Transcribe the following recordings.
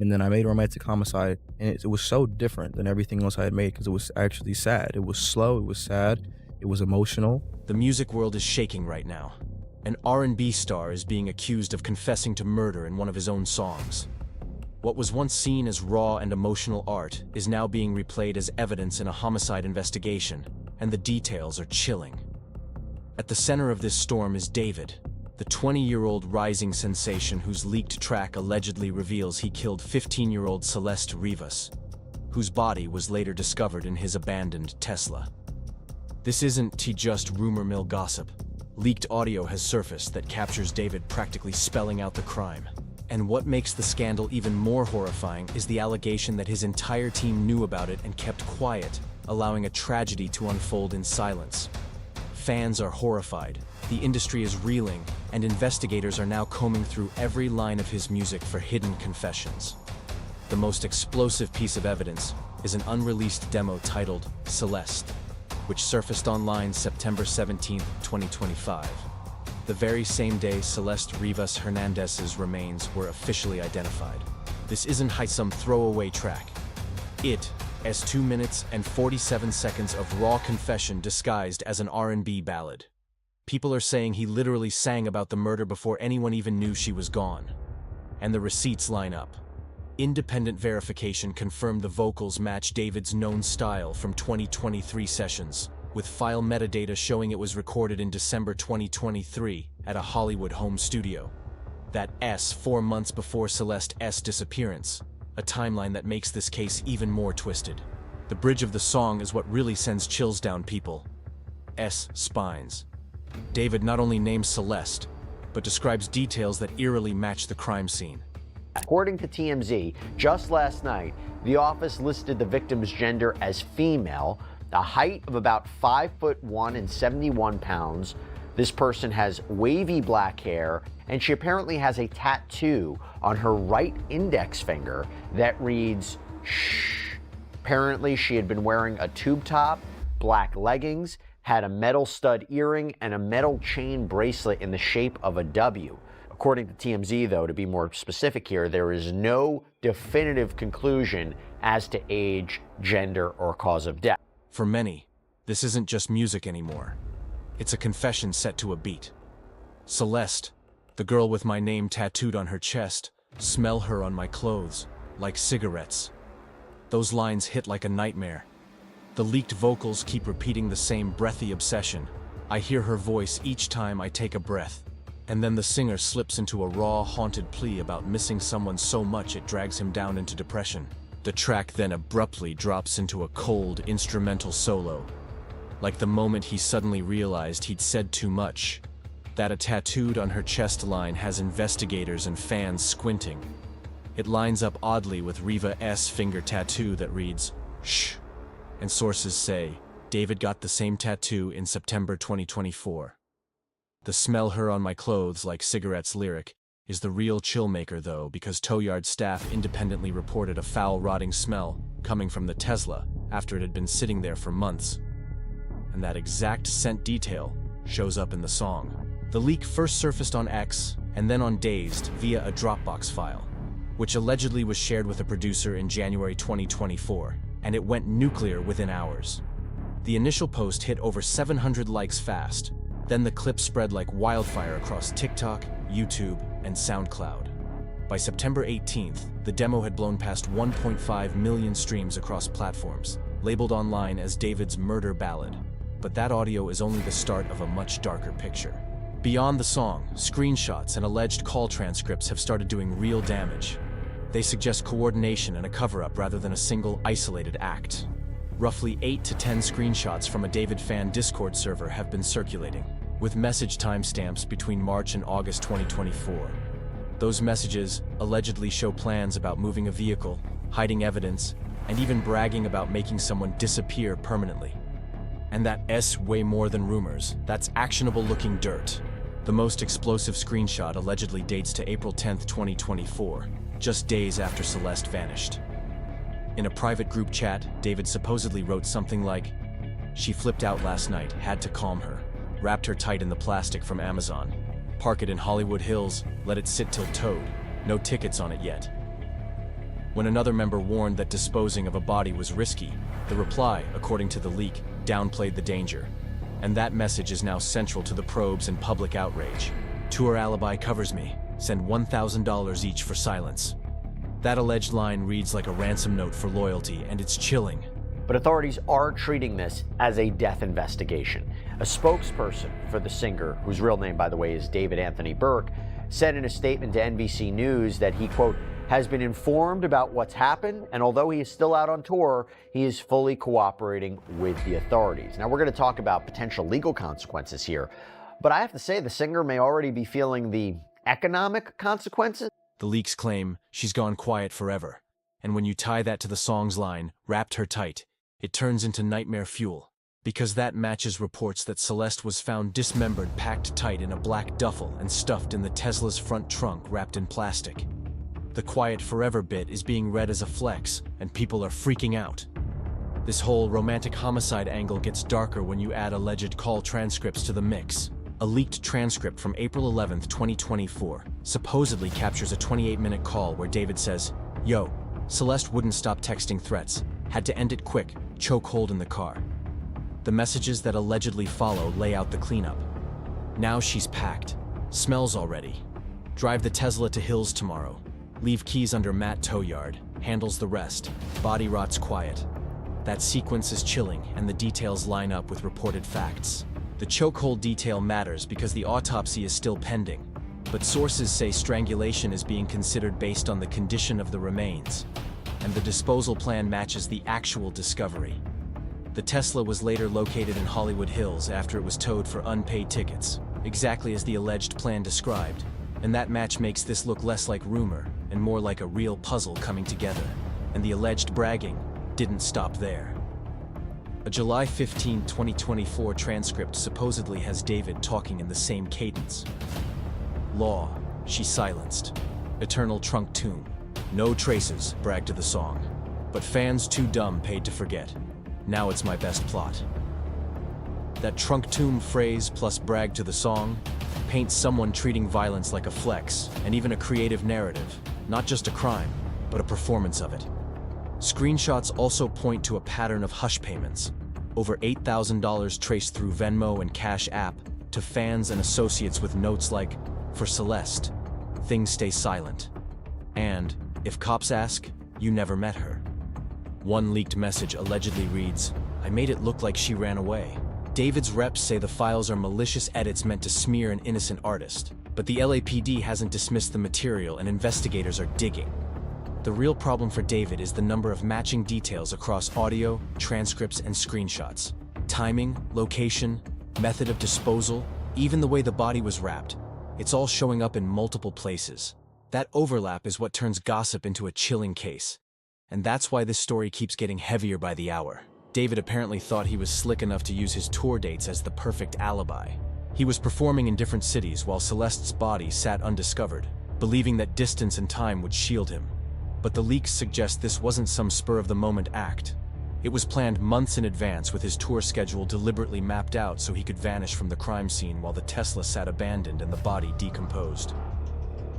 And then I made Romantic Homicide, and it was so different than everything else I had made because it was actually sad. It was slow, it was sad, it was emotional. The music world is shaking right now. An R&B star is being accused of confessing to murder in one of his own songs. What was once seen as raw and emotional art is now being replayed as evidence in a homicide investigation, and the details are chilling. At the center of this storm is David, the 20-year-old rising sensation whose leaked track allegedly reveals he killed 15-year-old Celeste Rivas, whose body was later discovered in his abandoned Tesla. This isn't just rumor mill gossip. Leaked audio has surfaced that captures David practically spelling out the crime. And what makes the scandal even more horrifying is the allegation that his entire team knew about it and kept quiet, allowing a tragedy to unfold in silence. Fans are horrified, the industry is reeling, and investigators are now combing through every line of his music for hidden confessions. The most explosive piece of evidence is an unreleased demo titled Celeste, which surfaced online September 17, 2025. The very same day Celeste Rivas Hernandez's remains were officially identified. This isn't some throwaway track. It is 2 minutes and 47 seconds of raw confession disguised as an R&B ballad. People are saying he literally sang about the murder before anyone even knew she was gone. And the receipts line up. Independent verification confirmed the vocals match David's known style from 2023 sessions, with file metadata showing it was recorded in December 2023 at a Hollywood home studio. That's 4 months before Celeste's disappearance, a timeline that makes this case even more twisted. The bridge of the song is what really sends chills down people's spines. David not only names Celeste, but describes details that eerily match the crime scene. According to TMZ, just last night, the office listed the victim's gender as female, a height of about 5'1" and 71 pounds. This person has wavy black hair, and she apparently has a tattoo on her right index finger that reads, "Shh." Apparently, she had been wearing a tube top, black leggings, had a metal stud earring, and a metal chain bracelet in the shape of a W. According to TMZ, though, to be more specific here, there is no definitive conclusion as to age, gender, or cause of death. For many, this isn't just music anymore. It's a confession set to a beat. Celeste, the girl with my name tattooed on her chest, smell her on my clothes, like cigarettes. Those lines hit like a nightmare. The leaked vocals keep repeating the same breathy obsession. I hear her voice each time I take a breath. And then the singer slips into a raw, haunted plea about missing someone so much it drags him down into depression. The track then abruptly drops into a cold, instrumental solo. Like the moment he suddenly realized he'd said too much. That a tattooed on her chest line has investigators and fans squinting. It lines up oddly with Riva's finger tattoo that reads, "Shh." And sources say, David got the same tattoo in September 2024. The "smell her on my clothes like cigarettes" lyric is the real chillmaker though, because Towyard staff independently reported a foul rotting smell coming from the Tesla after it had been sitting there for months. And that exact scent detail shows up in the song. The leak first surfaced on X and then on Dazed via a Dropbox file, which allegedly was shared with a producer in January 2024, and it went nuclear within hours. The initial post hit over 700 likes fast. Then the clip spread like wildfire across TikTok, YouTube, and SoundCloud. By September 18th, the demo had blown past 1.5 million streams across platforms, labeled online as David's murder ballad. But that audio is only the start of a much darker picture. Beyond the song, screenshots and alleged call transcripts have started doing real damage. They suggest coordination and a cover-up rather than a single, isolated act. Roughly 8 to 10 screenshots from a David fan Discord server have been circulating, with message timestamps between March and August 2024. Those messages allegedly show plans about moving a vehicle, hiding evidence, and even bragging about making someone disappear permanently. And that's way more than rumors. That's actionable-looking dirt. The most explosive screenshot allegedly dates to April 10th, 2024, just days after Celeste vanished. In a private group chat, David supposedly wrote something like, "She flipped out last night, had to calm her. Wrapped her tight in the plastic from Amazon. Park it in Hollywood Hills, let it sit till towed. No tickets on it yet." When another member warned that disposing of a body was risky, the reply, according to the leak, downplayed the danger. And that message is now central to the probes and public outrage. Tour alibi covers me. Send $1,000 each for silence. That alleged line reads like a ransom note for loyalty, and it's chilling. But authorities are treating this as a death investigation. A spokesperson for the singer, whose real name, by the way, is David Anthony Burke, said in a statement to NBC News that he, quote, has been informed about what's happened, and although he is still out on tour, he is fully cooperating with the authorities. Now, we're going to talk about potential legal consequences here, but I have to say the singer may already be feeling the economic consequences. The leaks claim she's gone quiet forever, and when you tie that to the song's line, "Wrapped her tight," it turns into nightmare fuel, because that matches reports that Celeste was found dismembered, packed tight in a black duffel and stuffed in the Tesla's front trunk wrapped in plastic. The quiet forever bit is being read as a flex, and people are freaking out. This whole romantic homicide angle gets darker when you add alleged call transcripts to the mix. A leaked transcript from April 11, 2024, supposedly captures a 28-minute call where David says, "Yo, Celeste wouldn't stop texting threats. Had to end it quick, chokehold in the car." The messages that allegedly follow lay out the cleanup. Now she's packed. Smells already. Drive the Tesla to Hills tomorrow. Leave keys under mat tow yard. Handles the rest. Body rots quiet. That sequence is chilling, and the details line up with reported facts. The chokehold detail matters because the autopsy is still pending, but sources say strangulation is being considered based on the condition of the remains, and the disposal plan matches the actual discovery. The Tesla was later located in Hollywood Hills after it was towed for unpaid tickets, exactly as the alleged plan described, and that match makes this look less like rumor and more like a real puzzle coming together, and the alleged bragging didn't stop there. A July 15, 2024 transcript supposedly has David talking in the same cadence. "Law, she silenced. Eternal trunk tomb. No traces," bragged to the song. But fans too dumb paid to forget. Now it's my best plot. That trunk tomb phrase plus brag to the song paints someone treating violence like a flex and even a creative narrative, not just a crime, but a performance of it. Screenshots also point to a pattern of hush payments, over $8,000 traced through Venmo and Cash App to fans and associates with notes like, "For Celeste, things stay silent," and "If cops ask, you never met her." One leaked message allegedly reads, "I made it look like she ran away." David's reps say the files are malicious edits meant to smear an innocent artist, but the LAPD hasn't dismissed the material and investigators are digging. The real problem for David is the number of matching details across audio, transcripts, and screenshots. Timing, location, method of disposal, even the way the body was wrapped. It's all showing up in multiple places. That overlap is what turns gossip into a chilling case. And that's why this story keeps getting heavier by the hour. David apparently thought he was slick enough to use his tour dates as the perfect alibi. He was performing in different cities while Celeste's body sat undiscovered, believing that distance and time would shield him. But the leaks suggest this wasn't some spur-of-the-moment act. It was planned months in advance with his tour schedule deliberately mapped out so he could vanish from the crime scene while the Tesla sat abandoned and the body decomposed.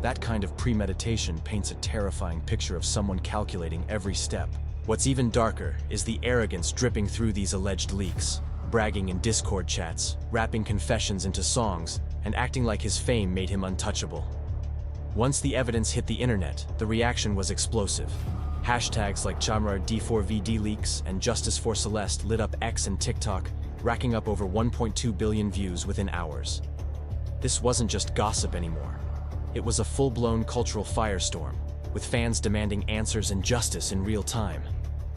That kind of premeditation paints a terrifying picture of someone calculating every step. What's even darker is the arrogance dripping through these alleged leaks, bragging in Discord chats, rapping confessions into songs, and acting like his fame made him untouchable. Once the evidence hit the internet, the reaction was explosive. Hashtags like D4vd leaks and Justice for Celeste lit up X and TikTok, racking up over 1.2 billion views within hours. This wasn't just gossip anymore. It was a full-blown cultural firestorm, with fans demanding answers and justice in real time.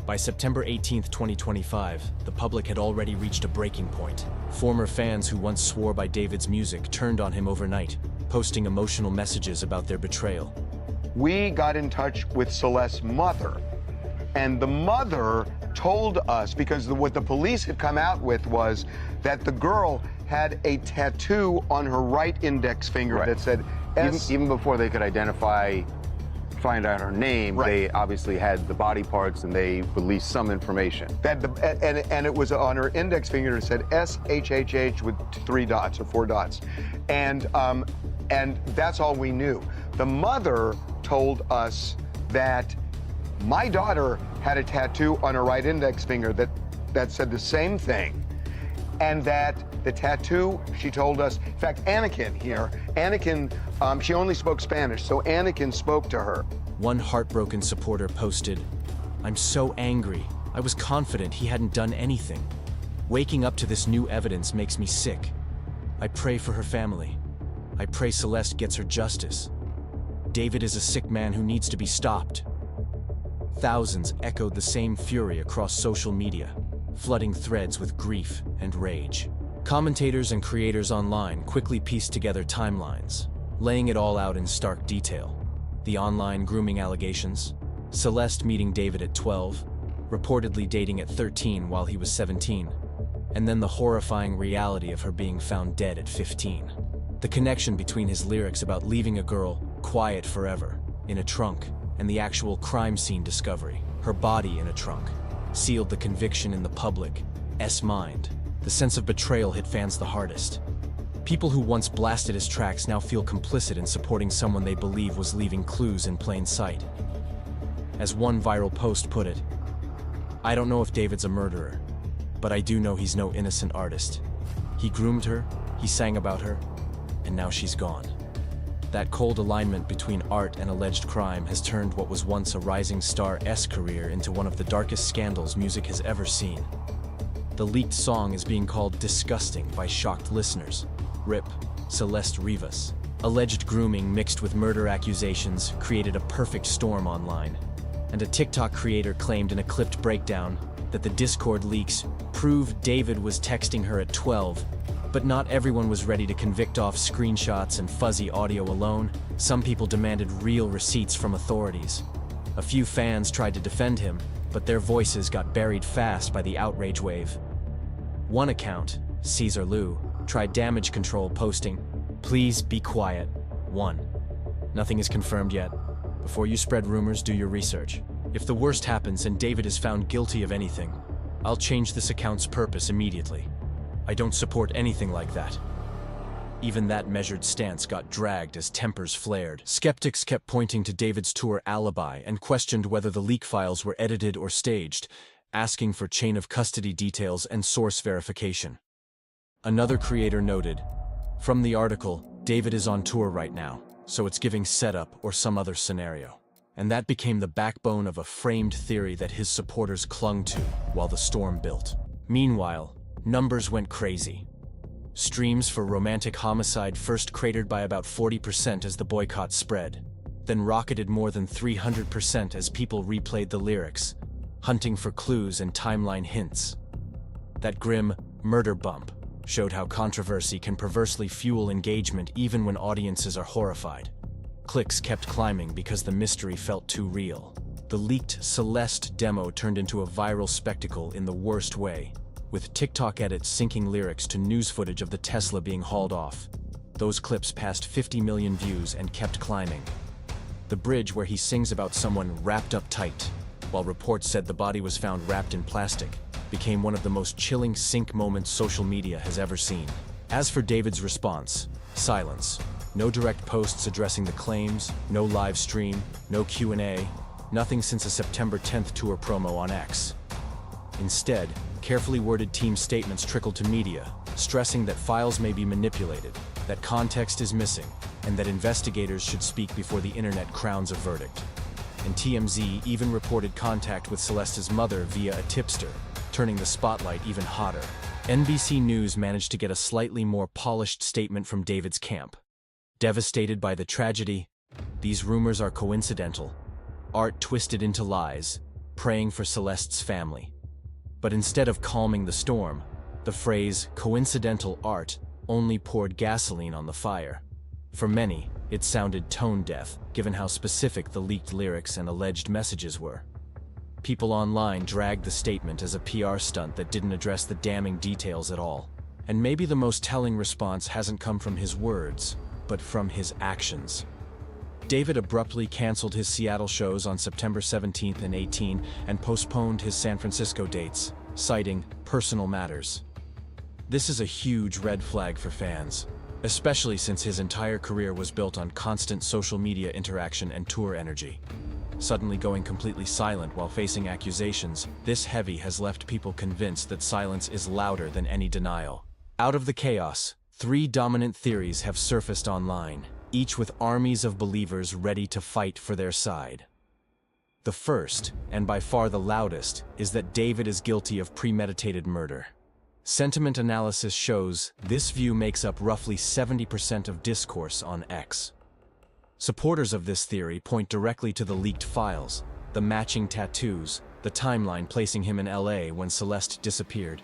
By September 18, 2025, the public had already reached a breaking point. Former fans who once swore by David's music turned on him overnight, posting emotional messages about their betrayal. We got in touch with Celeste's mother, and the mother told us, because what the police had come out with was that the girl had a tattoo on her right index finger that said S. Even before they could find out her name, they obviously had the body parts and they released some information. And it was on her index finger. It said SHHH with 3 dots or 4 dots, and that's all we knew. The mother told us that My daughter had a tattoo on her right index finger that said the same thing. And that the tattoo, she told us, in fact, Anakin here, she only spoke Spanish, so Anakin spoke to her. One heartbroken supporter posted, "I'm so angry. I was confident he hadn't done anything. Waking up to this new evidence makes me sick. I pray for her family. I pray Celeste gets her justice. David is a sick man who needs to be stopped." Thousands echoed the same fury across social media, flooding threads with grief and rage. Commentators and creators online quickly pieced together timelines, laying it all out in stark detail. The online grooming allegations, Celeste meeting David at 12, reportedly dating at 13 while he was 17, and then the horrifying reality of her being found dead at 15. The connection between his lyrics about leaving a girl quiet forever in a trunk and the actual crime scene discovery, her body in a trunk, sealed the conviction in the public's mind. The sense of betrayal hit fans the hardest. People who once blasted his tracks now feel complicit in supporting someone they believe was leaving clues in plain sight. As one viral post put it, "I don't know if David's a murderer, but I do know he's no innocent artist. He groomed her, he sang about her, and now she's gone." That cold alignment between art and alleged crime has turned what was once a rising star's career into one of the darkest scandals music has ever seen. The leaked song is being called disgusting by shocked listeners. RIP, Celeste Rivas. Alleged grooming mixed with murder accusations created a perfect storm online, and a TikTok creator claimed in a clipped breakdown that the Discord leaks proved David was texting her at 12, but not everyone was ready to convict off screenshots and fuzzy audio alone. Some people demanded real receipts from authorities. A few fans tried to defend him, but their voices got buried fast by the outrage wave. One account, Caesar Lou, tried damage control, posting, "Please be quiet. 1. Nothing is confirmed yet. Before you spread rumors, do your research. If the worst happens and David is found guilty of anything, I'll change this account's purpose immediately. I don't support anything like that." Even that measured stance got dragged as tempers flared. Skeptics kept pointing to David's tour alibi and questioned whether the leak files were edited or staged, asking for chain of custody details and source verification. Another creator noted, "From the article, David is on tour right now, so it's giving setup or some other scenario." And that became the backbone of a framed theory that his supporters clung to while the storm built. Meanwhile, numbers went crazy. Streams for Romantic Homicide first cratered by about 40% as the boycott spread, then rocketed more than 300% as people replayed the lyrics, hunting for clues and timeline hints. That grim murder bump showed how controversy can perversely fuel engagement even when audiences are horrified. Clicks kept climbing because the mystery felt too real. The leaked Celeste demo turned into a viral spectacle in the worst way, with TikTok edits syncing lyrics to news footage of the Tesla being hauled off. Those clips passed 50 million views and kept climbing. The bridge where he sings about someone wrapped up tight, while reports said the body was found wrapped in plastic, became one of the most chilling sync moments social media has ever seen. As for David's response, silence. No direct posts addressing the claims, no live stream, no Q&A, nothing since a September 10th tour promo on X. Instead, carefully worded team statements trickled to media, stressing that files may be manipulated, that context is missing, and that investigators should speak before the internet crowns a verdict. And TMZ even reported contact with Celeste's mother via a tipster, turning the spotlight even hotter. NBC News managed to get a slightly more polished statement from David's camp. Devastated by the tragedy, these rumors are coincidental, art twisted into lies, praying for Celeste's family. But instead of calming the storm, the phrase coincidental art only poured gasoline on the fire. For many, it sounded tone-deaf, given how specific the leaked lyrics and alleged messages were. People online dragged the statement as a PR stunt that didn't address the damning details at all. And maybe the most telling response hasn't come from his words, but from his actions. David abruptly canceled his Seattle shows on September 17th and 18 and postponed his San Francisco dates, citing personal matters. This is a huge red flag for fans, especially since his entire career was built on constant social media interaction and tour energy. suddenly going completely silent while facing accusations. This heavy has left people convinced that silence is louder than any denial. Out of the chaos, 3 dominant theories have surfaced online, each with armies of believers ready to fight for their side. The first, and by far the loudest, is that David is guilty of premeditated murder. Sentiment analysis shows this view makes up roughly 70% of discourse on X. Supporters of this theory point directly to the leaked files, the matching tattoos, the timeline placing him in LA when Celeste disappeared,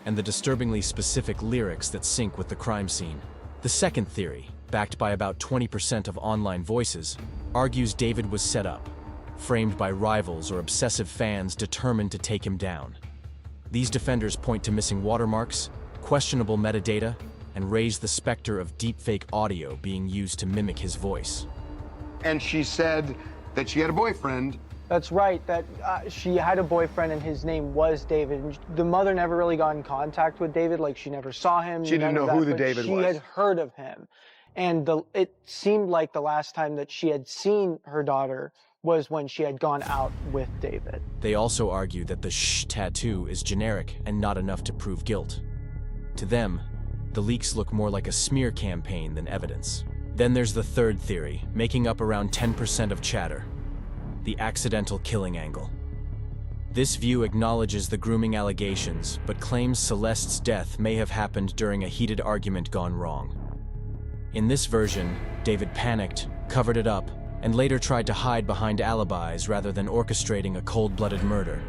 and the disturbingly specific lyrics that sync with the crime scene. The second theory, backed by about 20% of online voices, argues David was set up, framed by rivals or obsessive fans determined to take him down. These defenders point to missing watermarks, questionable metadata, and raise the specter of deepfake audio being used to mimic his voice. And she said that she had a boyfriend. That's right, that she had a boyfriend and his name was David. And the mother never really got in contact with David, like she never saw him. She didn't know who the David was. She had heard of him. And it seemed like the last time that she had seen her daughter was when she had gone out with David. They also argue that the "sh" tattoo is generic and not enough to prove guilt. To them, the leaks look more like a smear campaign than evidence. Then there's the third theory, making up around 10% of chatter: the accidental killing angle. This view acknowledges the grooming allegations, but claims Celeste's death may have happened during a heated argument gone wrong. In this version, David panicked, covered it up, and later tried to hide behind alibis rather than orchestrating a cold-blooded murder.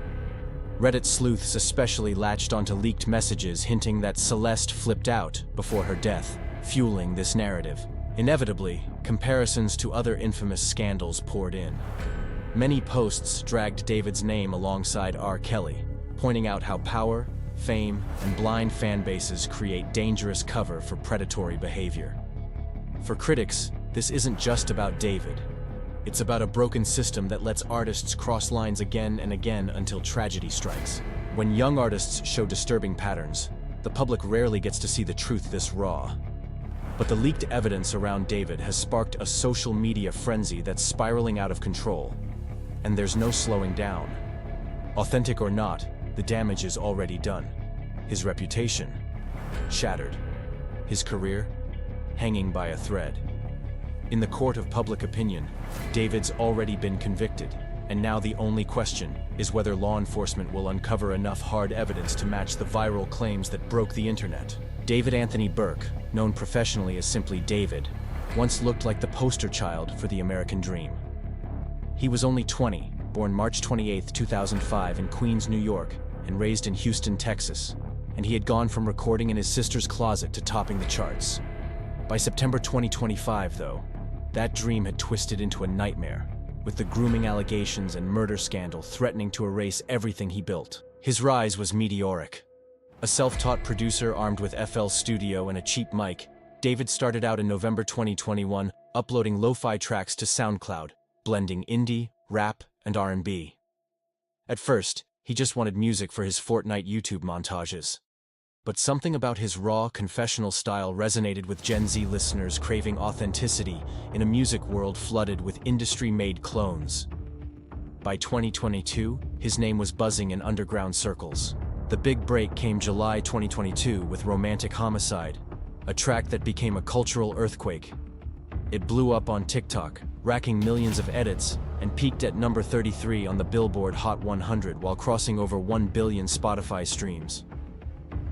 Reddit sleuths especially latched onto leaked messages hinting that Celeste flipped out before her death, fueling this narrative. Inevitably, comparisons to other infamous scandals poured in. Many posts dragged David's name alongside R. Kelly, pointing out how power, fame, and blind fan bases create dangerous cover for predatory behavior. For critics, this isn't just about David. It's about a broken system that lets artists cross lines again and again until tragedy strikes. When young artists show disturbing patterns, the public rarely gets to see the truth this raw. But the leaked evidence around David has sparked a social media frenzy that's spiraling out of control. And there's no slowing down. Authentic or not, the damage is already done. His reputation, shattered. His career, hanging by a thread. In the court of public opinion, David's already been convicted, and now the only question is whether law enforcement will uncover enough hard evidence to match the viral claims that broke the internet. David Anthony Burke, known professionally as simply David, once looked like the poster child for the American dream. He was only 20, born March 28, 2005 in Queens, New York, and raised in Houston, Texas, and he had gone from recording in his sister's closet to topping the charts. By September 2025, though, that dream had twisted into a nightmare, with the grooming allegations and murder scandal threatening to erase everything he built. His rise was meteoric. A self-taught producer armed with FL Studio and a cheap mic, David started out in November 2021, uploading lo-fi tracks to SoundCloud, blending indie, rap, and R&B. At first, he just wanted music for his Fortnite YouTube montages. But something about his raw, confessional style resonated with Gen Z listeners craving authenticity in a music world flooded with industry-made clones. By 2022, his name was buzzing in underground circles. The big break came July 2022 with Romantic Homicide, a track that became a cultural earthquake. It blew up on TikTok, racking millions of edits, and peaked at number 33 on the Billboard Hot 100 while crossing over 1 billion Spotify streams.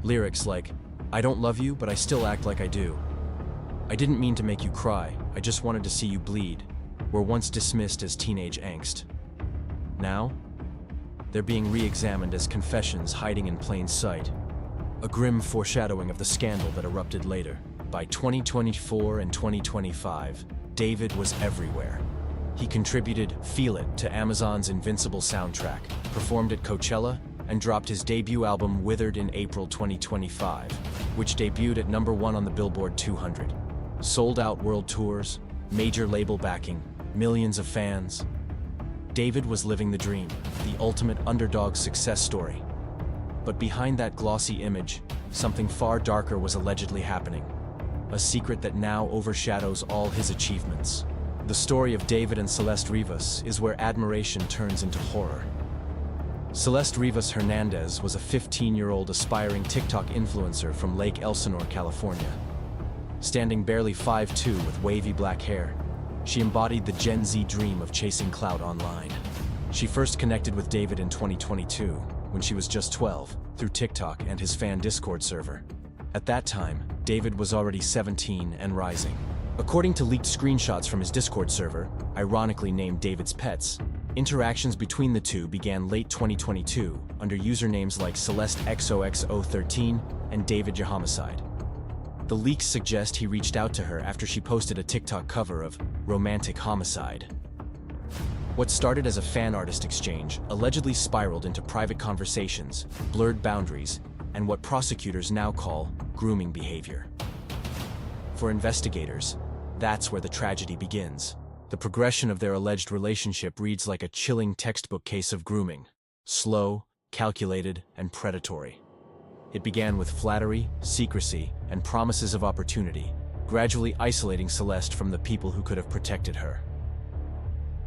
Lyrics like, "I don't love you, but I still act like I do. I didn't mean to make you cry, I just wanted to see you bleed," were once dismissed as teenage angst. Now, they're being re-examined as confessions hiding in plain sight, a grim foreshadowing of the scandal that erupted later. By 2024 and 2025, David was everywhere. He contributed Feel It to Amazon's Invincible soundtrack, performed at Coachella, and dropped his debut album Withered in April 2025, which debuted at #1 on the Billboard 200. Sold-out world tours, major label backing, millions of fans. David was living the dream, the ultimate underdog success story. But behind that glossy image, something far darker was allegedly happening. A secret that now overshadows all his achievements. The story of David and Celeste Rivas is where admiration turns into horror. Celeste Rivas Hernandez was a 15-year-old aspiring TikTok influencer from Lake Elsinore, California. Standing barely 5'2" with wavy black hair, she embodied the Gen Z dream of chasing clout online. She first connected with David in 2022, when she was just 12, through TikTok and his fan Discord server. At that time, David was already 17 and rising. According to leaked screenshots from his Discord server, ironically named David's Pets, interactions between the two began late 2022 under usernames like CelesteXOXO13 and David Homicide. The leaks suggest he reached out to her after she posted a TikTok cover of Romantic Homicide. What started as a fan artist exchange allegedly spiraled into private conversations, blurred boundaries, and what prosecutors now call grooming behavior. For investigators, that's where the tragedy begins. The progression of their alleged relationship reads like a chilling textbook case of grooming. Slow, calculated, and predatory. It began with flattery, secrecy, and promises of opportunity, gradually isolating Celeste from the people who could have protected her.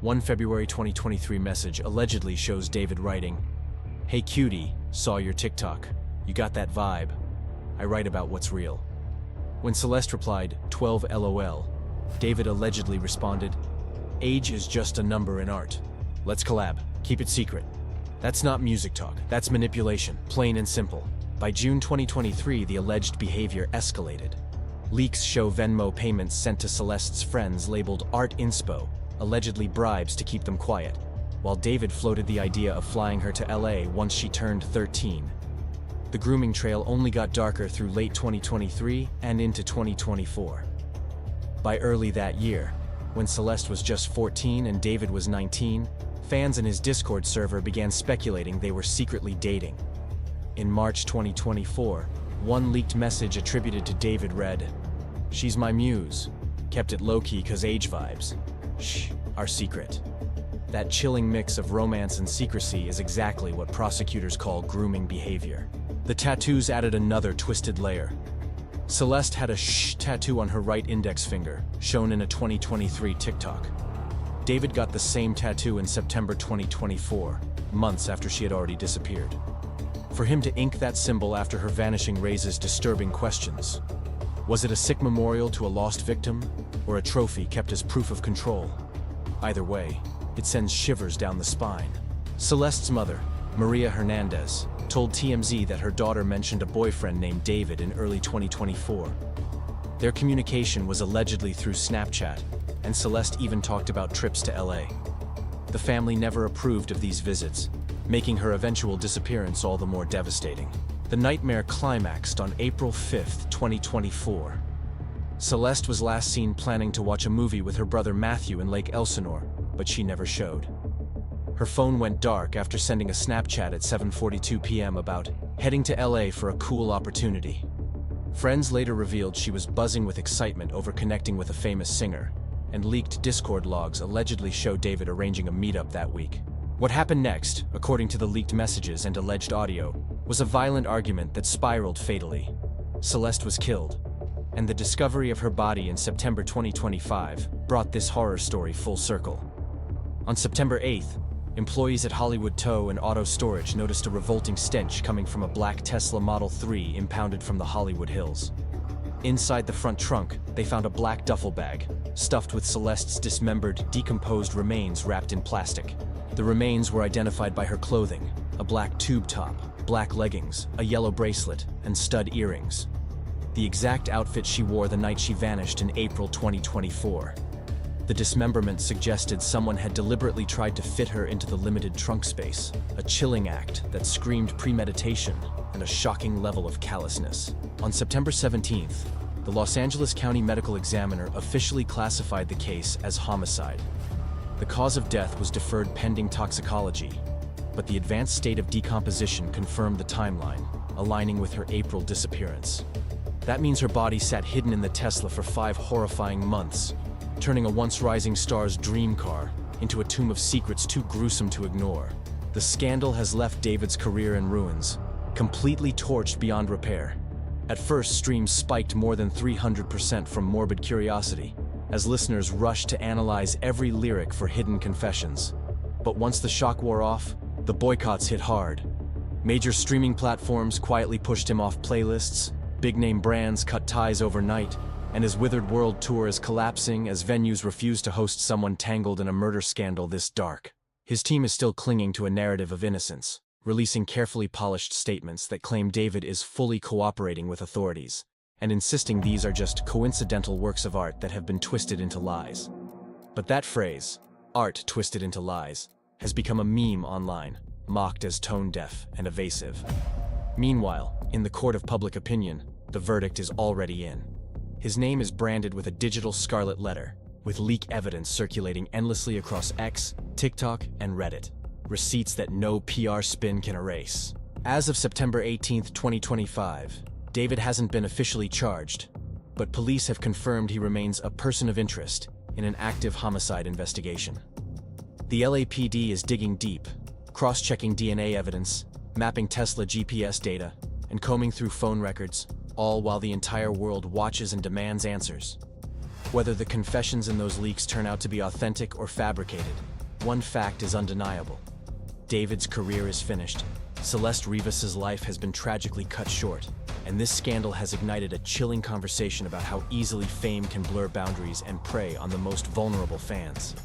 One February 2023 message allegedly shows David writing, "Hey cutie, saw your TikTok. You got that vibe. I write about what's real." When Celeste replied, 12 LOL, David allegedly responded, "Age is just a number in art. Let's collab. Keep it secret." That's not music talk. That's manipulation, plain and simple. By June 2023, the alleged behavior escalated. Leaks show Venmo payments sent to Celeste's friends labeled Art Inspo, allegedly bribes to keep them quiet, while David floated the idea of flying her to LA once she turned 13. The grooming trail only got darker through late 2023 and into 2024. By early that year, when Celeste was just 14 and David was 19, fans in his Discord server began speculating they were secretly dating. In March 2024, one leaked message attributed to David read, "She's my muse. Kept it low-key 'cause age vibes. Shh, our secret." That chilling mix of romance and secrecy is exactly what prosecutors call grooming behavior. The tattoos added another twisted layer. Celeste had a shh tattoo on her right index finger, shown in a 2023 TikTok. David got the same tattoo in September 2024, months after she had already disappeared. For him to ink that symbol after her vanishing raises disturbing questions. Was it a sick memorial to a lost victim, or a trophy kept as proof of control? Either way, it sends shivers down the spine. Celeste's mother, Maria Hernandez, told TMZ that her daughter mentioned a boyfriend named David in early 2024. Their communication was allegedly through Snapchat, and Celeste even talked about trips to LA. The family never approved of these visits, making her eventual disappearance all the more devastating. The nightmare climaxed on April 5, 2024. Celeste was last seen planning to watch a movie with her brother Matthew in Lake Elsinore, but she never showed. Her phone went dark after sending a Snapchat at 7:42 p.m. about heading to LA for a cool opportunity. Friends later revealed she was buzzing with excitement over connecting with a famous singer, and leaked Discord logs allegedly show David arranging a meetup that week. What happened next, according to the leaked messages and alleged audio, was a violent argument that spiraled fatally. Celeste was killed, and the discovery of her body in September 2025 brought this horror story full circle. On September 8th, employees at Hollywood Tow and Auto Storage noticed a revolting stench coming from a black Tesla Model 3 impounded from the Hollywood Hills. Inside the front trunk, they found a black duffel bag, stuffed with Celeste's dismembered, decomposed remains wrapped in plastic. The remains were identified by her clothing, a black tube top, black leggings, a yellow bracelet, and stud earrings. The exact outfit she wore the night she vanished in April 2024. The dismemberment suggested someone had deliberately tried to fit her into the limited trunk space, a chilling act that screamed premeditation and a shocking level of callousness. On September 17th, the Los Angeles County Medical Examiner officially classified the case as homicide. The cause of death was deferred pending toxicology, but the advanced state of decomposition confirmed the timeline, aligning with her April disappearance. That means her body sat hidden in the Tesla for 5 horrifying months, turning a once rising star's dream car into a tomb of secrets too gruesome to ignore. The scandal has left David's career in ruins, completely torched beyond repair. At first, streams spiked more than 300% from morbid curiosity, as listeners rushed to analyze every lyric for hidden confessions. But once the shock wore off, the boycotts hit hard. Major streaming platforms quietly pushed him off playlists, big-name brands cut ties overnight, and his withered world tour is collapsing as venues refuse to host someone tangled in a murder scandal this dark. His team is still clinging to a narrative of innocence, releasing carefully polished statements that claim David is fully cooperating with authorities, and insisting these are just coincidental works of art that have been twisted into lies. But that phrase, art twisted into lies, has become a meme online, mocked as tone-deaf and evasive. Meanwhile, in the court of public opinion, the verdict is already in. His name is branded with a digital scarlet letter, with leak evidence circulating endlessly across X, TikTok, and Reddit. Receipts that no PR spin can erase. As of September 18, 2025, David hasn't been officially charged, but police have confirmed he remains a person of interest in an active homicide investigation. The LAPD is digging deep, cross-checking DNA evidence, mapping Tesla GPS data, and combing through phone records, all while the entire world watches and demands answers. Whether the confessions in those leaks turn out to be authentic or fabricated, one fact is undeniable. David's career is finished. Celeste Rivas's life has been tragically cut short, and this scandal has ignited a chilling conversation about how easily fame can blur boundaries and prey on the most vulnerable fans.